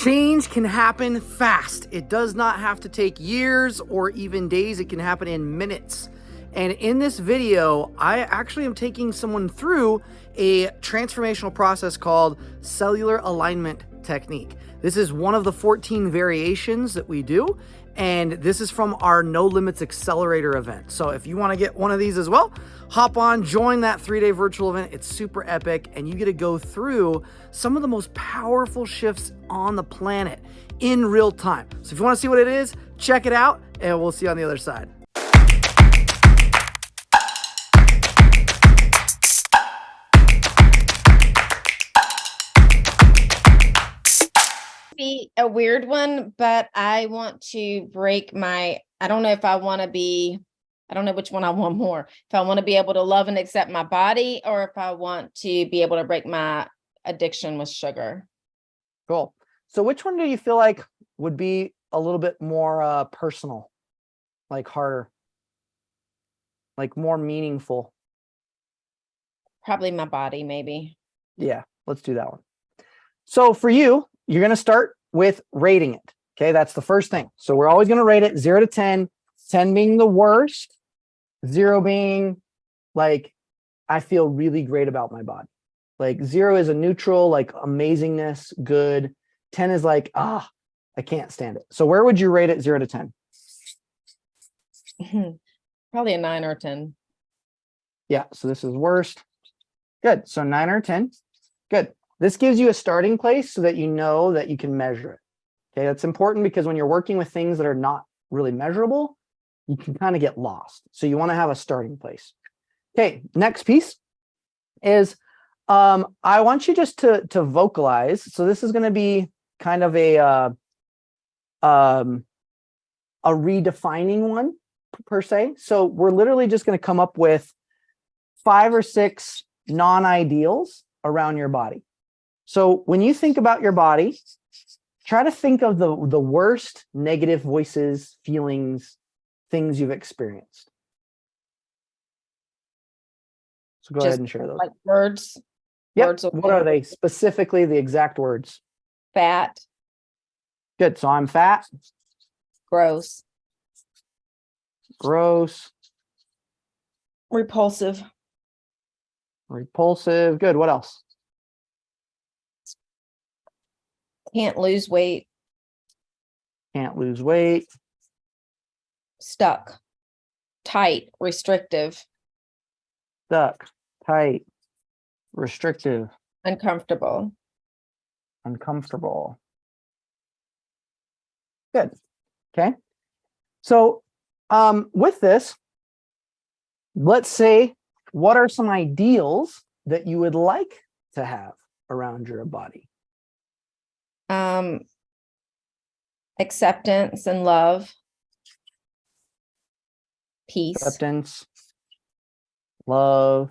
Change can happen fast. It does not have to take years or even days. It can happen in minutes. And in this video, I actually am taking someone through a transformational process called Cellular Alignment Technique. This is one of the 14 variations that we do, and this is from our No Limits Accelerator event. So if you want to get one of these as well, hop on, join that 3-day virtual event. It's super epic, and you get to go through some of the most powerful shifts on the planet in real time. So if you want to see what it is, check it out, and we'll see you on the other side. Be a weird one, but I want to break my, I don't know if I want to be, I don't know which one I want more. If I want to be able to love and accept my body, or if I want to be able to break my addiction with sugar. Cool. So which one do you feel like would be a little bit more personal, like harder, like more meaningful? Probably my body, maybe. Yeah, let's do that one. So for you, you're going to start with rating it. Okay, that's the first thing. So we're always going to rate it 0 to 10, 10 being the worst, 0 being like, I feel really great about my body. Like 0 is a neutral, like amazingness, good. 10 is like, I can't stand it. So where would you rate it 0 to 10? Probably a 9 or 10. Yeah, so this is worst. Good. So 9 or 10. Good. This gives you a starting place so that you know that you can measure it. Okay, that's important because when you're working with things that are not really measurable, you can kind of get lost. So you want to have a starting place. Okay, next piece is I want you just to vocalize. So this is going to be kind of a redefining one per se. So we're literally just going to come up with 5 or 6 non-ideals around your body. So when you think about your body, try to think of the worst negative voices, feelings, things you've experienced. So go ahead and share those. Like words. Yep. Words. What are they? Specifically, the exact words. Fat. Good. So I'm fat. Gross. Gross. Repulsive. Repulsive. Good. What else? Can't lose weight. Can't lose weight. Stuck. Tight. Restrictive. Stuck. Tight. Restrictive. Uncomfortable. Uncomfortable. Good. Okay. So with this, let's say, what are some ideals that you would like to have around your body? Acceptance and love. Peace. Acceptance, love,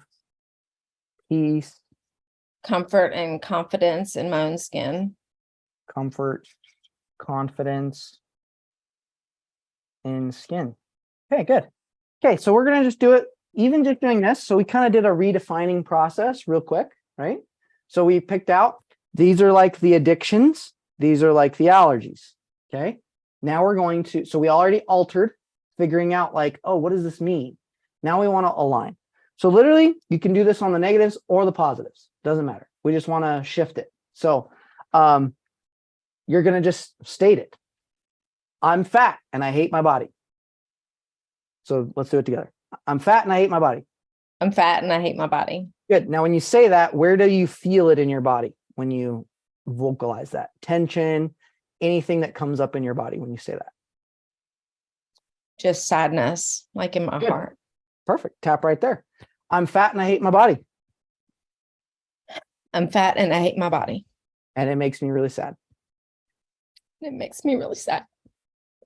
peace. Comfort and confidence in my own skin. Comfort, confidence in skin. Okay, good. Okay, so we're going to just do it, even just doing this. So we kind of did a redefining process real quick, right? So we picked out, these are like the addictions. These are like the allergies. Okay. Now we're going to, so we already altered, figuring out like, oh, what does this mean? Now we want to align. So literally you can do this on the negatives or the positives. Doesn't matter. We just want to shift it. So you're going to just state it. I'm fat and I hate my body. So let's do it together. I'm fat and I hate my body. I'm fat and I hate my body. Good. Now, when you say that, where do you feel it in your body when you vocalize that? Tension, anything that comes up in your body when you say that? Just sadness, like in my heart. Perfect. Tap right there. I'm fat and I hate my body. I'm fat and I hate my body. And it makes me really sad. It makes me really sad.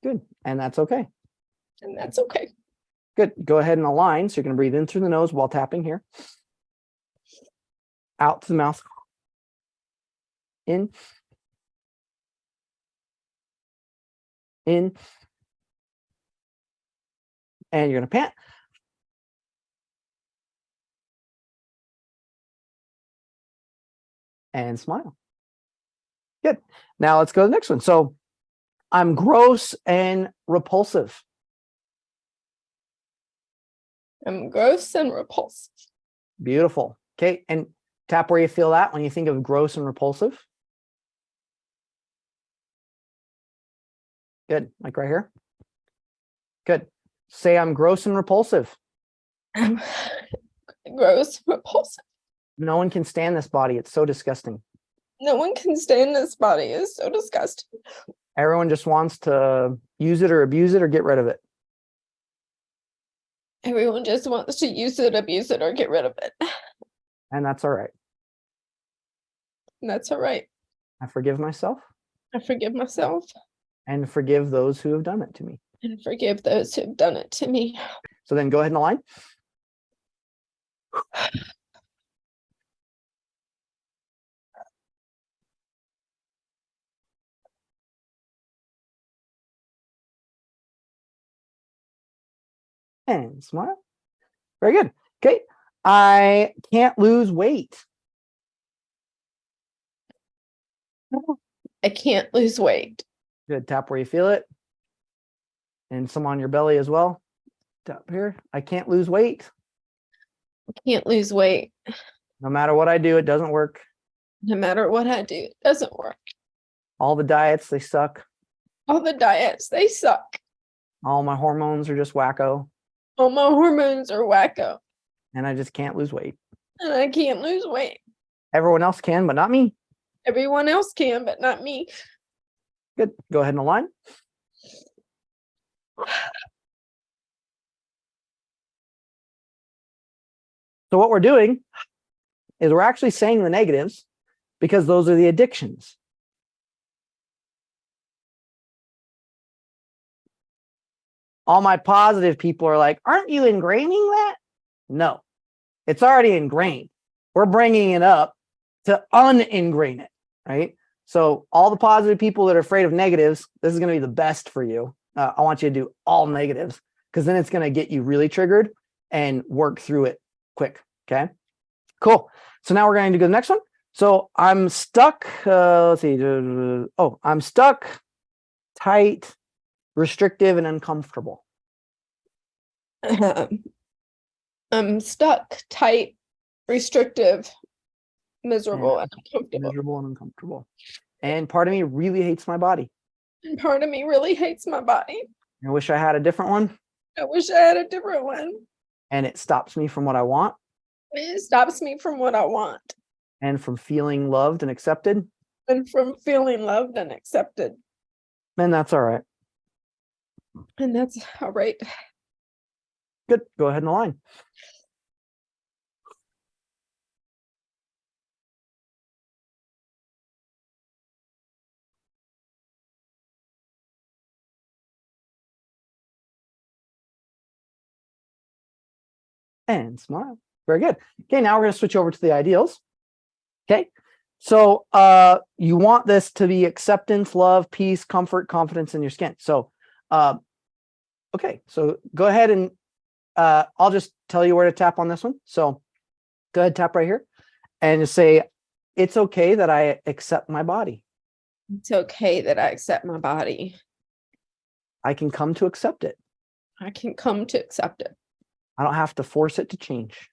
Good. And that's okay. And that's okay. Good. Go ahead and align. So you're going to breathe in through the nose while tapping here. Out to the mouth. In. In. And you're going to pant. And smile. Good. Now let's go to the next one. So I'm gross and repulsive. I'm gross and repulsive. Beautiful. Okay. And tap where you feel that when you think of gross and repulsive. Good. Like right here. Good. Say I'm gross and repulsive. I'm gross, repulsive. No one can stand this body. It's so disgusting. No one can stand this body. It's so disgusting. Everyone just wants to use it or abuse it or get rid of it. Everyone just wants to use it, abuse it, or get rid of it. And that's all right. That's all right. I forgive myself. I forgive myself. And forgive those who have done it to me. And forgive those who've done it to me. So then go ahead and align. And smile. Very good. Okay. I can't lose weight. I can't lose weight. Good. Tap where you feel it. And some on your belly as well. Tap here. I can't lose weight. I can't lose weight. No matter what I do, it doesn't work. No matter what I do, it doesn't work. All the diets, they suck. All the diets, they suck. All my hormones are just wacko. All my hormones are wacko. And I just can't lose weight. And I can't lose weight. Everyone else can, but not me. Everyone else can, but not me. Good. Go ahead and align. So what we're doing is we're actually saying the negatives because those are the addictions. All my positive people are like, aren't you ingraining that? No, it's already ingrained. We're bringing it up to uningrain it, right? So all the positive people that are afraid of negatives, this is going to be the best for you. I want you to do all negatives because then it's going to get you really triggered and work through it quick. Okay, cool. So now we're going to go to the next one. So I'm stuck. Let's see. Oh, I'm stuck, tight, restrictive, and uncomfortable. I'm stuck, tight, restrictive, miserable, and uncomfortable. Miserable and uncomfortable. And part of me really hates my body. And part of me really hates my body. I wish I had a different one. I wish I had a different one. And it stops me from what I want. It stops me from what I want. And from feeling loved and accepted. And from feeling loved and accepted. And that's all right. And that's all right. Good. Go ahead and align. And smile. Very good. Okay, now we're going to switch over to the ideals. Okay, so you want this to be acceptance, love, peace, comfort, confidence in your skin. So, okay, so go ahead and I'll just tell you where to tap on this one. So go ahead, tap right here and just say, it's okay that I accept my body. It's okay that I accept my body. I can come to accept it. I can come to accept it. I don't have to force it to change.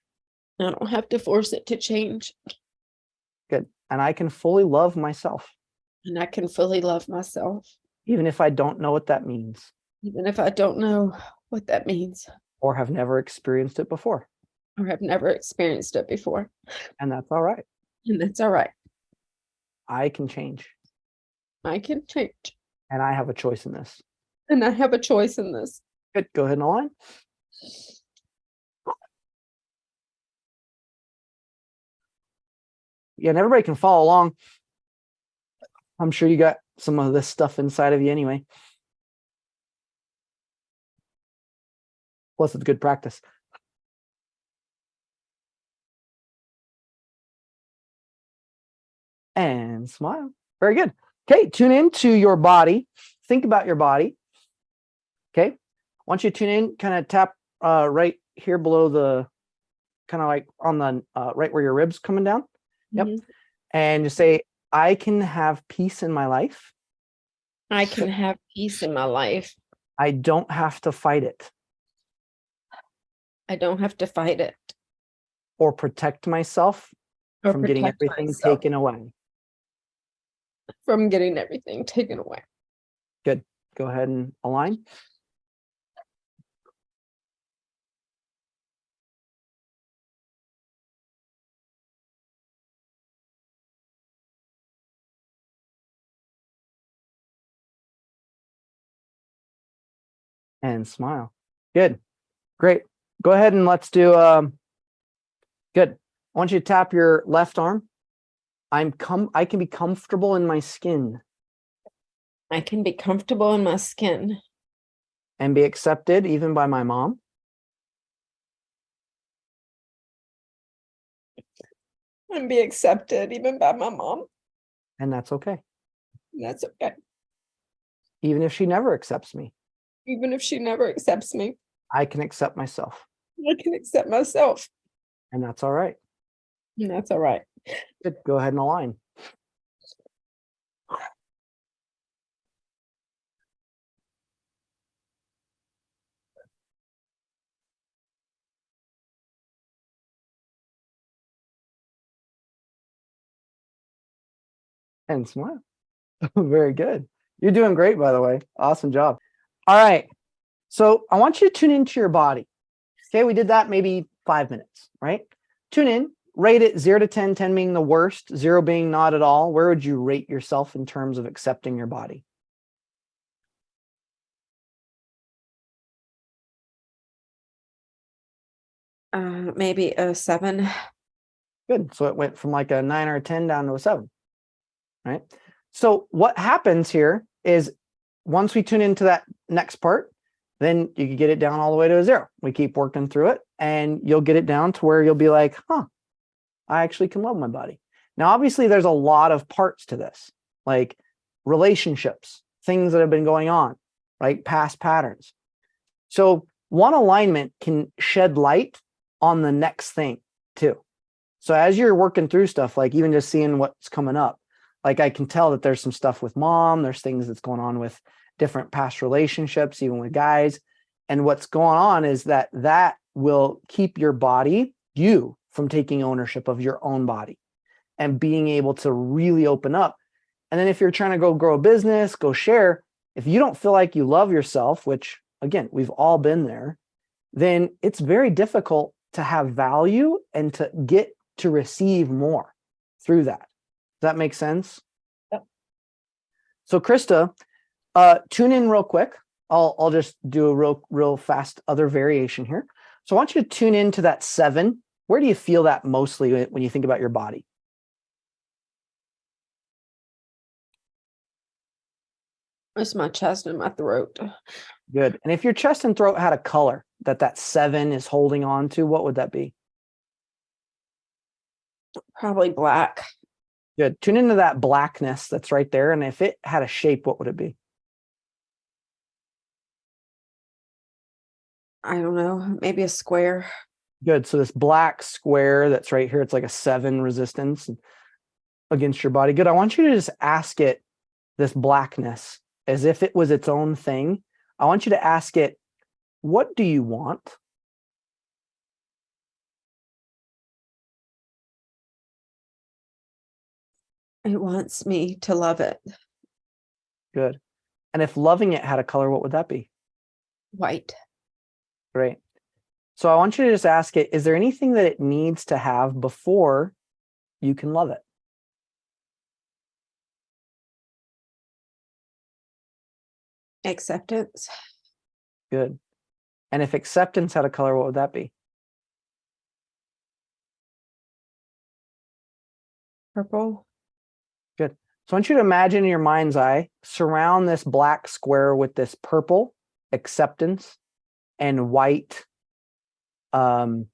I don't have to force it to change. Good. And I can fully love myself. And I can fully love myself. Even if I don't know what that means. Even if I don't know what that means. Or have never experienced it before. Or have never experienced it before. And that's all right. And that's all right. I can change. I can change. And I have a choice in this. And I have a choice in this. Good. Go ahead and align. Yeah, and everybody can follow along. I'm sure you got some of this stuff inside of you anyway. Plus, it's good practice. And smile. Very good. Okay, tune into your body. Think about your body. Okay. Once you tune in, kind of tap right here below the, kind of like on the right where your ribs coming down. Yep. Mm-hmm. And just say, I can have peace in my life. I can have peace in my life. I don't have to fight it I don't have to fight it or protect myself or from getting protect everything myself taken away. from getting everything taken away. Good. Go ahead and align. And smile. Good. Great. Go ahead and let's do good. I want you to tap your left arm. I can be comfortable in my skin I can be comfortable in my skin and be accepted even by my mom. and be accepted even by my mom. And that's okay. That's okay. Even if she never accepts me, Even if she never accepts me, I can accept myself. I can accept myself. And that's all right. And that's all right. Good. Go ahead and align. And smile. Very good. You're doing great, by the way. Awesome job. All right. So I want you to tune into your body. Okay, we did that maybe 5 minutes, right? Tune in, rate it 0 to 10, 10 being the worst, 0 being not at all. Where would you rate yourself in terms of accepting your body? Maybe a 7. Good. So it went from like a 9 or a 10 down to a 7, right? So what happens here is once we tune into that next part, then you can get it down all the way to a 0. We keep working through it and you'll get it down to where you'll be like, huh, I actually can love my body. Now, obviously, there's a lot of parts to this, like relationships, things that have been going on, right? Past patterns. So one alignment can shed light on the next thing too. So as you're working through stuff, like even just seeing what's coming up, like I can tell that there's some stuff with mom, there's things that's going on with different past relationships, even with guys. And what's going on is that will keep your body, you, from taking ownership of your own body and being able to really open up. And then if you're trying to go grow a business, go share, if you don't feel like you love yourself, which again, we've all been there, then it's very difficult to have value and to get to receive more through that. Does that make sense? Yep. So Krista, tune in real quick. I'll just do a real fast other variation here. So I want you to tune into that 7. Where do you feel that mostly when you think about your body? It's my chest and my throat. Good. And if your chest and throat had a color that 7 is holding on to, what would that be? Probably black. Good. Tune into that blackness that's right there. And if it had a shape, what would it be? I don't know, maybe a square. Good. So this black square that's right here, it's like a 7 resistance against your body. Good. I want you to just ask it, this blackness, as if it was its own thing. I want you to ask it, what do you want? It wants me to love it. Good. And if loving it had a color, what would that be? White. Great. So I want you to just ask it, is there anything that it needs to have before you can love it? Acceptance. Good. And if acceptance had a color, what would that be? Purple. Good. So I want you to imagine in your mind's eye, surround this black square with this purple acceptance and white. What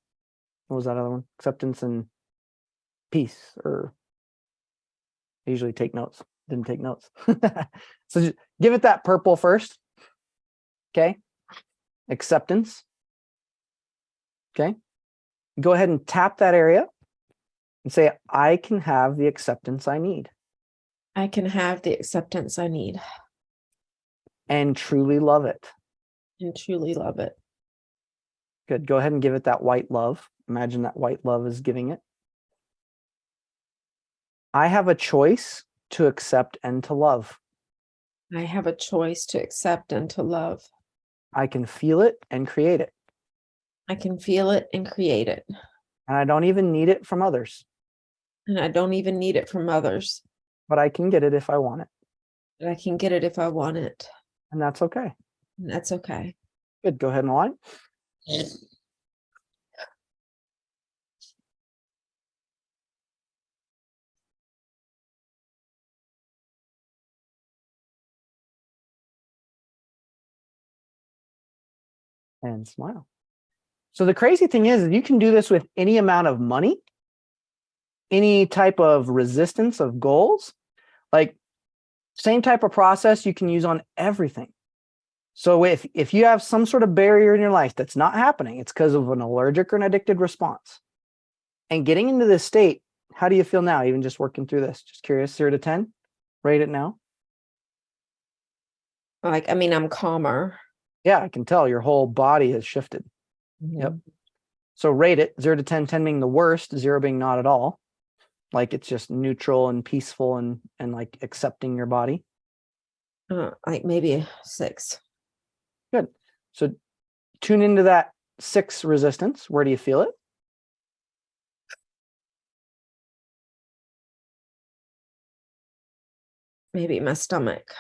was that other one? Acceptance and peace, or I usually take notes. Didn't take notes. So just give it that purple first. Okay. Acceptance. Okay. Go ahead and tap that area and say, I can have the acceptance I need. I can have the acceptance I need and truly love it. and truly love it. Good. Go ahead and give it that white love. Imagine that white love is giving it. I have a choice to accept and to love. I have a choice to accept and to love. I can feel it and create it. I can feel it and create it. And I don't even need it from others. And I don't even need it from others. But I can get it if I want it. But I can get it if I want it. And that's okay. And that's okay. Good. Go ahead and align. And smile. So the crazy thing is you can do this with any amount of money, any type of resistance of goals, like same type of process you can use on everything. So if you have some sort of barrier in your life that's not happening, it's because of an allergic or an addicted response. And getting into this state, how do you feel now, even just working through this? Just curious, 0 to 10, rate it now. Like, I mean, I'm calmer. Yeah, I can tell your whole body has shifted. Mm-hmm. Yep. So rate it 0 to 10, 10 being the worst, 0 being not at all. Like it's just neutral and peaceful and like accepting your body. Like maybe a 6. Good. So tune into that 6 resistance. Where do you feel it? Maybe my stomach.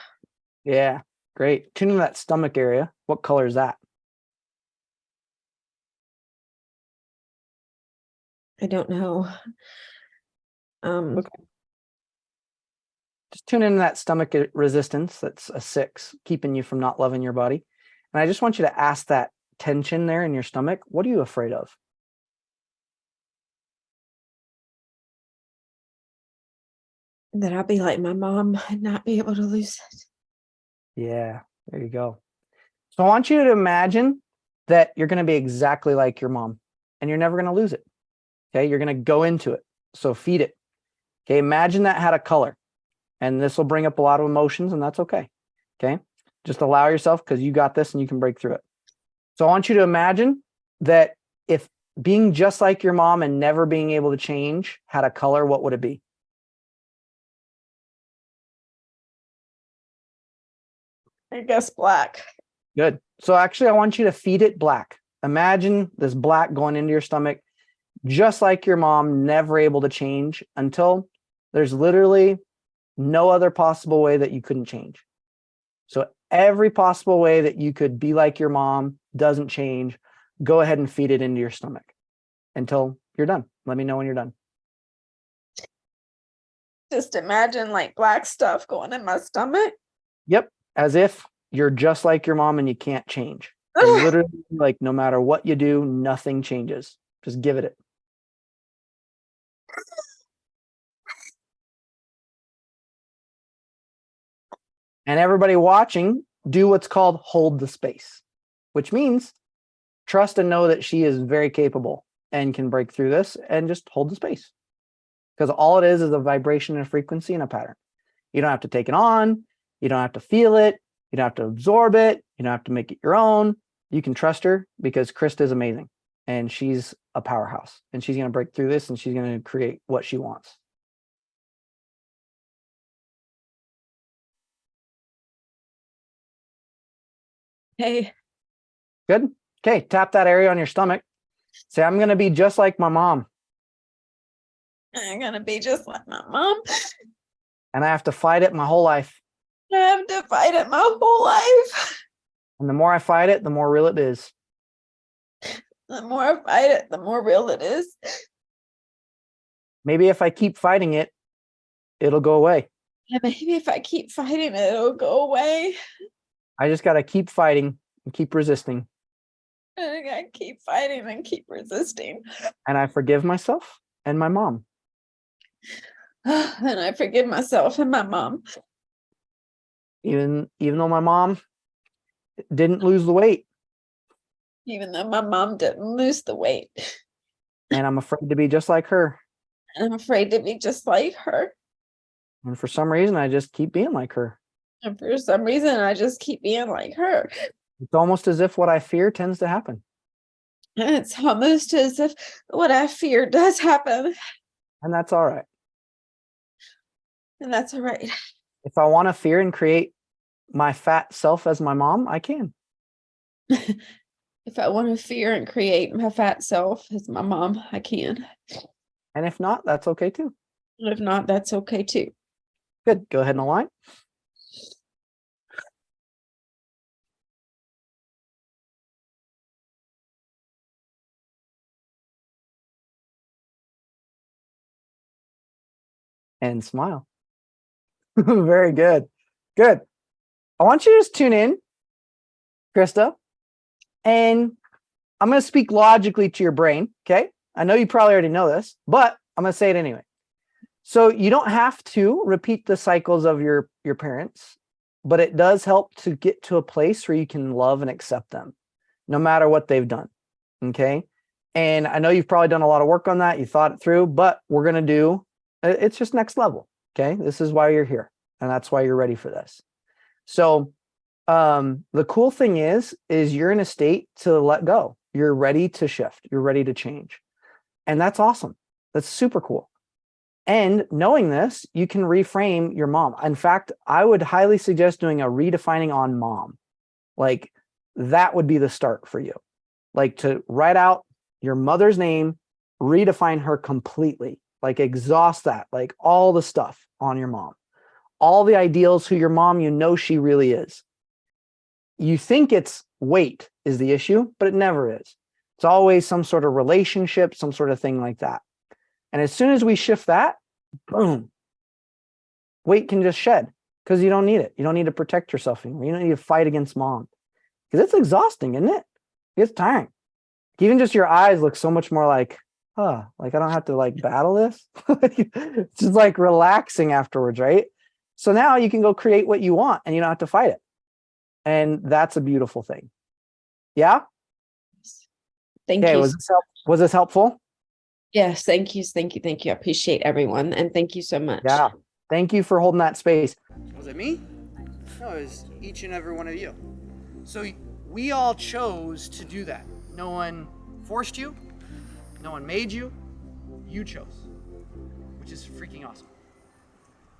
Yeah, great. Tune into that stomach area. What color is that? I don't know. Okay. Just tune into that stomach resistance. That's a 6, keeping you from not loving your body. And I just want you to ask that tension there in your stomach. What are you afraid of? That I'll be like my mom and not be able to lose it. Yeah, there you go. So I want you to imagine that you're going to be exactly like your mom and you're never going to lose it. Okay. You're going to go into it. So feed it. Okay. Imagine that had a color, and this will bring up a lot of emotions, and that's okay. Okay. Just allow yourself, because you got this and you can break through it. So I want you to imagine that if being just like your mom and never being able to change had a color, what would it be? I guess black. Good. So actually, I want you to feed it black. Imagine this black going into your stomach, just like your mom, never able to change until there's literally no other possible way that you couldn't change. So every possible way that you could be like your mom doesn't change. Go ahead and feed it into your stomach until you're done. Let me know when you're done. Just imagine like black stuff going in my stomach. Yep. As if you're just like your mom and you can't change. And literally, like no matter what you do, nothing changes. Just give it. And everybody watching, do what's called hold the space, which means trust and know that she is very capable and can break through this, and just hold the space. Because all it is a vibration and a frequency and a pattern. You don't have to take it on. You don't have to feel it. You don't have to absorb it. You don't have to make it your own. You can trust her, because Krista is amazing and she's a powerhouse, and she's going to break through this and she's going to create what she wants. Hey. Good. Okay. Tap that area on your stomach. Say, I'm going to be just like my mom. I'm going to be just like my mom. And I have to fight it my whole life. I have to fight it my whole life. And the more I fight it, the more real it is. The more I fight it, the more real it is. Maybe if I keep fighting it, it'll go away. Yeah, maybe if I keep fighting it, it'll go away. I just got to keep fighting and keep resisting. I gotta keep fighting and keep resisting. And I forgive myself and my mom. And I forgive myself and my mom. Even though my mom didn't lose the weight. Even though my mom didn't lose the weight. And I'm afraid to be just like her. And I'm afraid to be just like her. And for some reason, I just keep being like her. And for some reason, I just keep being like her. It's almost as if what I fear tends to happen. And it's almost as if what I fear does happen. And that's all right. And that's all right. If I want to fear and create my fat self as my mom, I can. If I want to fear and create my fat self as my mom, I can. And if not, that's okay too. And if not, that's okay too. Good. Go ahead and align. And smile. Very good. Good. I want you to just tune in, Krista, and I'm going to speak logically to your brain. Okay. I know you probably already know this, but I'm going to say it anyway. So you don't have to repeat the cycles of your parents, but it does help to get to a place where you can love and accept them, no matter what they've done. Okay. And I know you've probably done a lot of work on that. You thought it through, but we're going to do, it's just next level. Okay. This is why you're here. And that's why you're ready for this. So the cool thing is you're in a state to let go. You're ready to shift. You're ready to change. And that's awesome. That's super cool. And knowing this, you can reframe your mom. In fact, I would highly suggest doing a redefining on mom. Like that would be the start for you. Like to write out your mother's name, redefine her completely, like exhaust that, like all the stuff on your mom, all the ideals, who your mom, you know, she really is. You think it's weight is the issue, but it never is. It's always some sort of relationship, some sort of thing like that. And as soon as we shift that, boom, weight can just shed because you don't need it. You don't need to protect yourself anymore. You don't need to fight against mom because it's exhausting, isn't it? It's tiring. Even just your eyes look so much more like, like I don't have to like battle this. It's just like relaxing afterwards, right? So now you can go create what you want and you don't have to fight it. And that's a beautiful thing. Yeah? Thank you. Was this helpful? Yes, thank you. Thank you. Thank you. I appreciate everyone. And thank you so much. Yeah. Thank you for holding that space. Was it me? No, it was each and every one of you. So we all chose to do that. No one forced you. No one made you. You chose, which is freaking awesome.